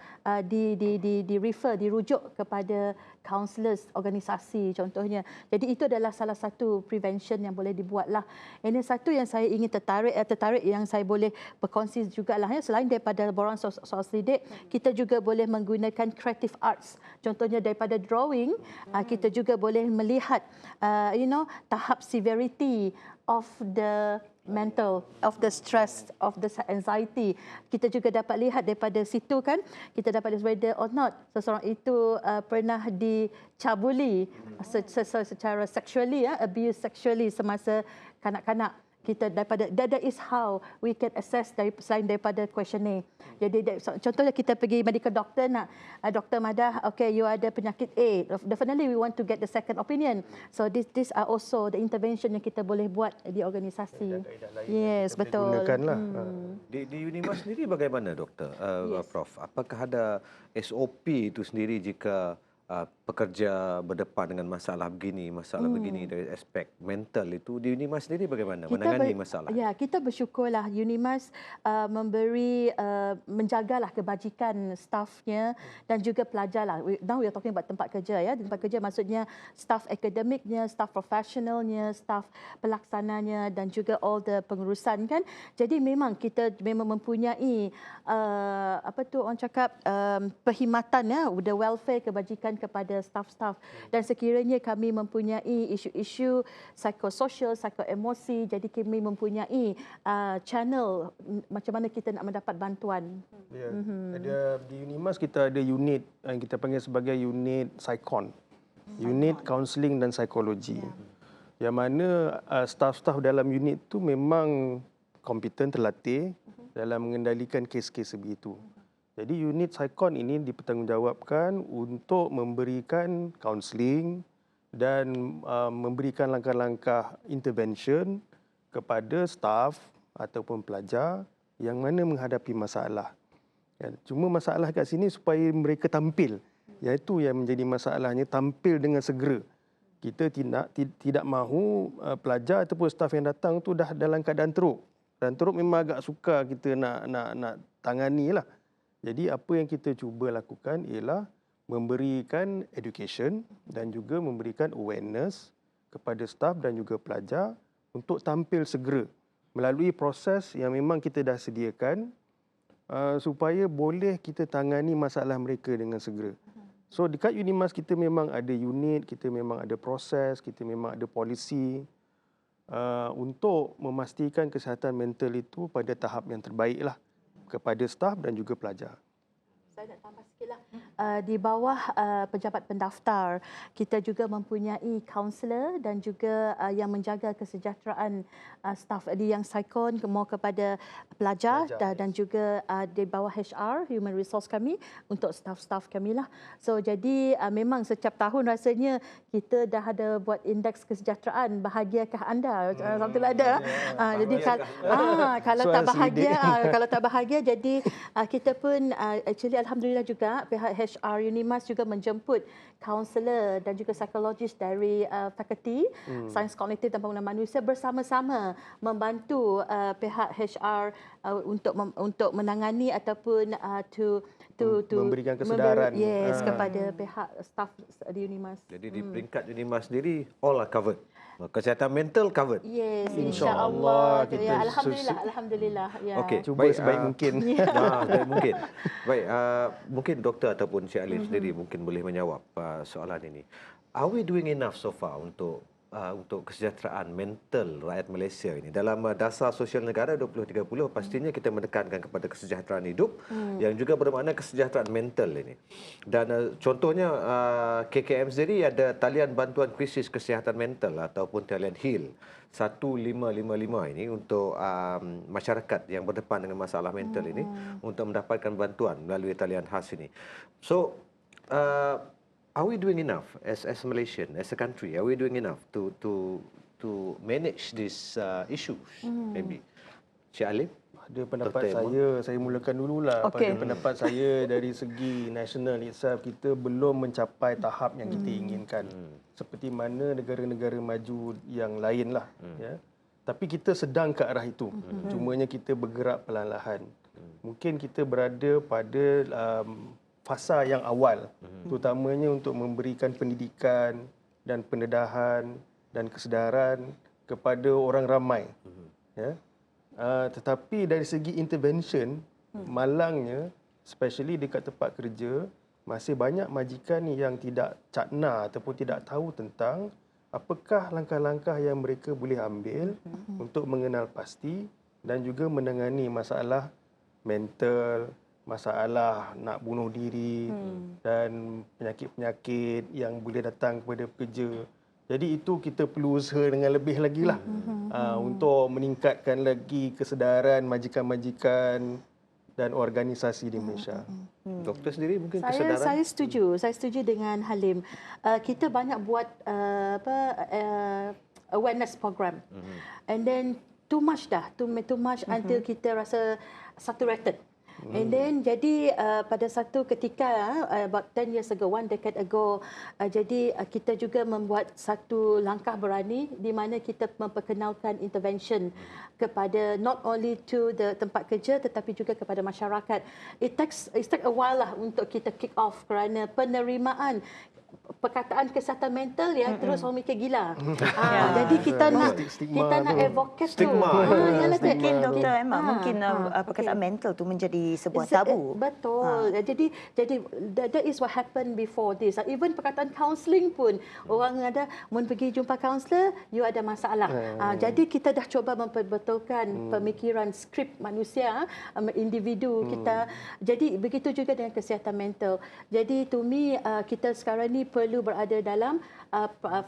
dirujuk kepada counsellors organisasi contohnya. Jadi itu adalah salah satu prevention yang boleh dibuatlah. Ini satu yang saya ingin tertarik yang saya boleh berkongsi jugalah ya, selain daripada borang soal selidik, kita juga boleh menggunakan creative arts. Contohnya daripada drawing, kita juga boleh melihat tahap severity of the mental, of the stress, of the anxiety. Kita juga dapat lihat daripada situ kan, kita dapat lihat whether or not seseorang itu pernah dicabuli secara sexually, abuse sexually semasa kanak-kanak. Kita daripada that is how we can assess selain daripada questionnaire. Jadi contohnya kita pergi medical doctor, nak Dr. Madah, okay, you ada penyakit A, definitely we want to get the second opinion. So these are also the intervention yang kita boleh buat di organisasi. Yes, betul. Gunakanlah. Di Unimas sendiri bagaimana, Doktor? Prof, apakah ada SOP itu sendiri jika pekerja berdepan dengan masalah begini dari aspek mental itu? Di Unimas sendiri bagaimana menangani masalah? Ya, kita bersyukurlah Unimas menjagalah kebajikan stafnya dan juga pelajarlah. Now we are talking about tempat kerja ya. Tempat kerja maksudnya staf akademiknya, staf profesionalnya, staf pelaksananya dan juga all the pengurusan kan. Jadi memang kita mempunyai orang cakap perkhidmatan ya, the welfare kebajikan kepada staf-staf, dan sekiranya kami mempunyai isu-isu psikososial, psikoemosi, jadi kami mempunyai channel macam mana kita nak mendapat bantuan. Ya, ada di Unimas kita ada unit yang kita panggil sebagai unit Psychon, unit counselling dan psikologi. Yang mana staf-staf dalam unit tu memang kompeten, terlatih dalam mengendalikan kes-kes sebegitu. Jadi unit Psychon ini dipertanggungjawabkan untuk memberikan kaunseling dan memberikan langkah-langkah intervention kepada staf ataupun pelajar yang mana menghadapi masalah. Cuma masalah kat sini supaya mereka tampil. Iaitu yang menjadi masalahnya, tampil dengan segera. Kita tidak mahu pelajar ataupun staf yang datang tu dah dalam keadaan teruk. Dan teruk memang agak sukar kita nak tangani lah. Jadi apa yang kita cuba lakukan ialah memberikan education dan juga memberikan awareness kepada staf dan juga pelajar untuk tampil segera melalui proses yang memang kita dah sediakan supaya boleh kita tangani masalah mereka dengan segera. So dekat Unimas kita memang ada unit, kita memang ada proses, kita memang ada polisi untuk memastikan kesihatan mental itu pada tahap yang terbaik lah kepada staf dan juga pelajar. Saya nak tambah sikitlah. Di bawah pejabat pendaftar, kita juga mempunyai kaunselor dan juga yang menjaga kesejahteraan staf yang Psychon more kepada pelajar dan juga di bawah HR, human resource kami untuk staf-staf kami lah. So jadi memang setiap tahun rasanya kita dah ada buat indeks kesejahteraan, bahagiakah anda? Something like that. Jadi kalau tak bahagia, kalau tak bahagia, jadi kita pun actually alhamdulillah juga pihak HR Unimas juga menjemput kaunselor dan juga psikologis dari fakulti Sains Kognitif dan Pembangunan Manusia bersama-sama membantu pihak HR untuk menangani ataupun memberikan kesedaran kepada pihak staf di Unimas. Jadi di peringkat Unimas sendiri all are covered. Kesihatan mental covered. Yes, insya-Allah. Ya, alhamdulillah. Ya. Okey, cuba sebaik mungkin. Sebaik mungkin. Baik, mungkin doktor ataupun Cik Alif sendiri mungkin boleh menjawab soalan ini. Are we doing enough so far untuk untuk kesejahteraan mental rakyat Malaysia ini. Dalam dasar sosial negara 2030 pastinya kita menekankan kepada kesejahteraan hidup yang juga bermakna kesejahteraan mental ini. Dan contohnya KKM sendiri ada talian bantuan krisis kesihatan mental ataupun talian HEAL 1555 ini untuk masyarakat yang berdepan dengan masalah mental ini untuk mendapatkan bantuan melalui talian khas ini. So are we doing enough as Malaysian, as a country? Are we doing enough to manage these issues? Maybe, Cik Alim. Pada pendapat Dr. saya mulakan dululah. Okey. Pada pendapat saya dari segi national itself, kita belum mencapai tahap yang kita inginkan. Seperti mana negara-negara maju yang lain lah. Ya. Tapi kita sedang ke arah itu. Cumanya kita bergerak perlahan-lahan. Mungkin kita berada pada fasa yang awal. Terutamanya untuk memberikan pendidikan dan pendedahan dan kesedaran kepada orang ramai. Ya. Tetapi dari segi intervention, malangnya, especially dekat tempat kerja, masih banyak majikan yang tidak cakna ataupun tidak tahu tentang apakah langkah-langkah yang mereka boleh ambil untuk mengenal pasti dan juga menangani masalah mental, masalah nak bunuh diri dan penyakit-penyakit yang boleh datang kepada pekerja. Jadi itu kita perlu usaha dengan lebih lagi lah untuk meningkatkan lagi kesedaran majikan-majikan dan organisasi di Malaysia. Doktor sendiri mungkin Saya kesedaran. setuju dengan Halim. Kita banyak buat awareness program, and then too much until kita rasa saturated. And then jadi pada satu ketika about 10 years ago, 1 decade ago, jadi kita juga membuat satu langkah berani di mana kita memperkenalkan intervention kepada not only to the tempat kerja tetapi juga kepada masyarakat. It takes a while lah untuk kita kick off kerana penerimaan perkataan kesihatan mental yang terus orang mikir gila. Jadi kita nak advocate tu. Mungkin Dr. Emma, mungkin perkataan mental tu menjadi sebuah tabu. Betul. Jadi that is what happened before this. Even perkataan counselling pun orang ada mun pergi jumpa kaunselor, you ada masalah. Jadi kita dah cuba memperbetulkan pemikiran skrip manusia, individu kita. Jadi begitu juga dengan kesihatan mental. Jadi to me kita sekarang ni perlu berada dalam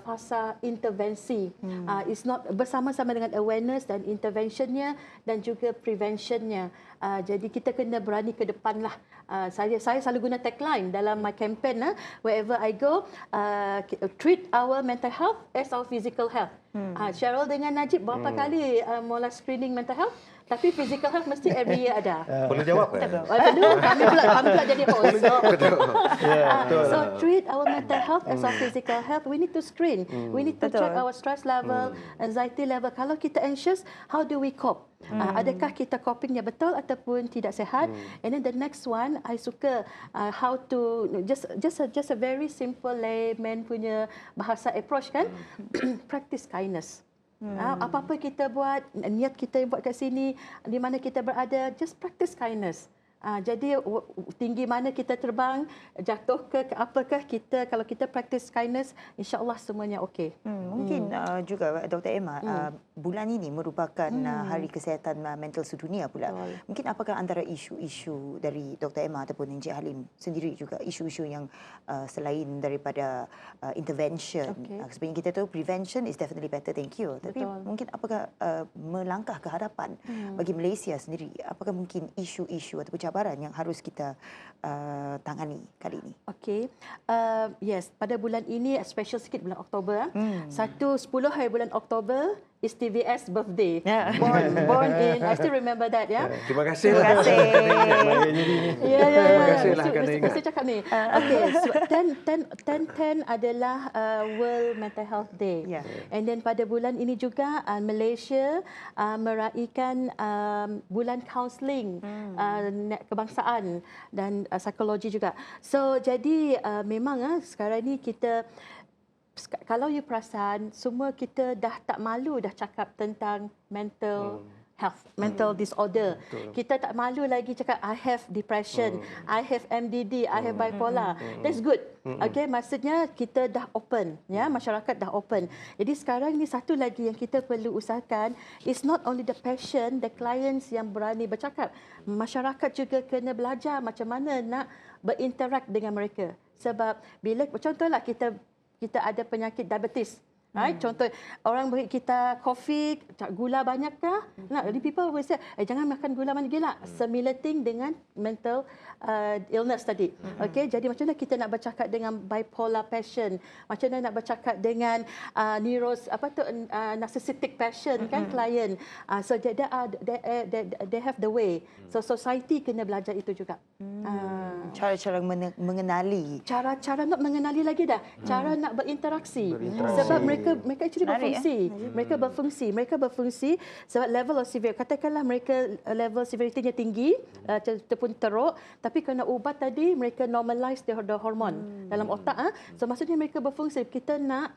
fasa intervensi. It's not bersama-sama dengan awareness dan interventionnya dan juga preventionnya. Jadi kita kena berani ke depan lah. Saya selalu guna tagline dalam my campaign. Wherever I go, treat our mental health as our physical health. Cheryl dengan Najib berapa kali mula screening mental health? Tapi physical health mesti every year ada. Perlu jawab kan? Perlu. Kami pula jadi host. Betul. So treat our mental health as our physical health. We need to screen. We need to check our stress level, anxiety level. Kalau kita anxious, how do we cope? Adakah kita copingnya betul ataupun tidak sihat? And then the next one, I suka how to just a very simple layman punya bahasa approach kan? Practice kindness. Apa-apa kita buat, niat kita buat kat sini, di mana kita berada, just practice kindness. Jadi tinggi mana kita terbang, jatuh ke apakah kita, kalau kita practice kindness, insya-Allah semuanya okey. Mungkin juga Dr. Emma, bulan ini merupakan Hari Kesihatan Mental Sedunia pula. Betul. Mungkin apakah antara isu-isu dari Dr. Emma ataupun Encik Halim sendiri juga isu-isu yang selain daripada intervention. Sebenarnya kita tahu prevention is definitely better than cure. Tapi mungkin apakah melangkah ke hadapan bagi Malaysia sendiri, apakah mungkin isu-isu ataupun cabaran yang harus kita tangani kali ini? Okey. Yes, pada bulan ini special sikit bulan Oktober. 10 hari bulan Oktober is TVS birthday. Born in, I still remember that ya. Terima kasih. Terima kasih. Ya. Terima kasih lah kerana ingat. Mesti cakap ni. Okey, so 10 adalah World Mental Health Day. And then pada bulan ini juga Malaysia meraihkan bulan counselling kebangsaan dan psikologi juga. So jadi memang sekarang ni kita, kalau you perasan, semua kita dah tak malu dah cakap tentang mental health, mental disorder. Kita tak malu lagi cakap I have depression, I have MDD, I have bipolar. That's good. Okay, maksudnya kita dah open, ya, masyarakat dah open. Jadi sekarang ni satu lagi yang kita perlu usahakan is not only the patient, the clients yang berani bercakap. Masyarakat juga kena belajar macam mana nak berinteract dengan mereka. Sebab bila contohlah kita ada penyakit diabetes. Right? Contoh, orang beri kita kopi, gula banyak kah? Nah, people will say, jangan makan gula banyak gila. Similar thing dengan mental illness tadi. Okay, jadi macam mana kita nak bercakap dengan bipolar patient? Macam mana nak bercakap dengan narcissistic patient, kan, client? So they have the way. So society kena belajar itu juga. Cara-cara mengenali. Cara nak mengenali lagi dah. Cara nak berinteraksi. Sebab mereka actually berfungsi. Mereka berfungsi sebab level of severe. Katakanlah mereka level severity-nya tinggi, ataupun teruk, tapi kerana ubat tadi mereka normalize the hormon dalam otak. So maksudnya mereka berfungsi. Kita nak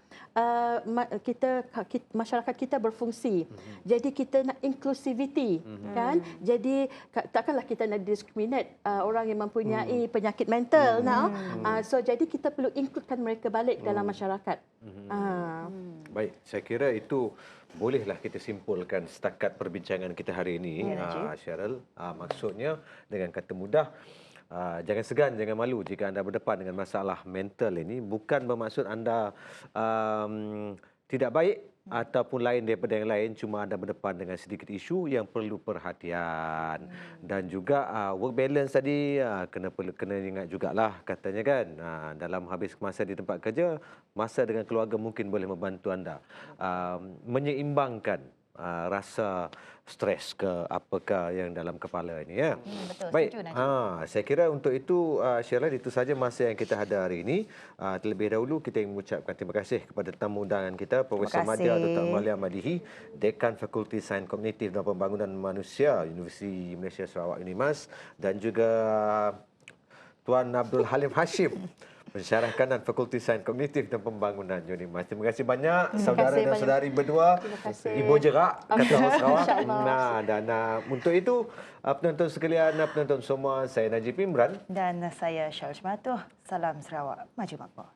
masyarakat kita berfungsi. Jadi kita nak inclusivity, kan? Jadi takkanlah kita nak discriminate orang yang mempunyai penyakit mental now. So jadi kita perlu includekan mereka balik dalam masyarakat. Baik, saya kira itu bolehlah kita simpulkan setakat perbincangan kita hari ini, Cheryl. Maksudnya dengan kata mudah, jangan segan, jangan malu jika anda berdepan dengan masalah mental ini. Bukan bermaksud anda tidak baik ataupun lain daripada yang lain, cuma anda berdepan dengan sedikit isu yang perlu perhatian. Dan juga work balance tadi kena ingat jugalah katanya, kan. Dalam habis masa di tempat kerja, masa dengan keluarga mungkin boleh membantu anda menyeimbangkan rasa stres ke apakah yang dalam kepala ini, ya. Betul, baik. Setuju, Najib. Saya kira untuk itu, Cheryl, itu saja masa yang kita ada hari ini. Terlebih dahulu kita ingin mengucapkan terima kasih kepada tamu undangan kita, Profesor Madya Dr. Amalia Madihi, Dekan Fakulti Sains Kognitif dan Pembangunan Manusia Universiti Malaysia Sarawak UNIMAS, dan juga Tuan Abdul Halim Hashim, Pensyarah Kanan Fakulti Sains Kognitif dan Pembangunan UNIMAS. Terima kasih banyak saudara dan saudari berdua. Ibu Jerak, kata orang Sarawak. Dan untuk itu, penonton sekalian, penonton semua, saya Najib Imran. Dan saya Syarul Jemaatuh. Salam Sarawak. Maju Makmur.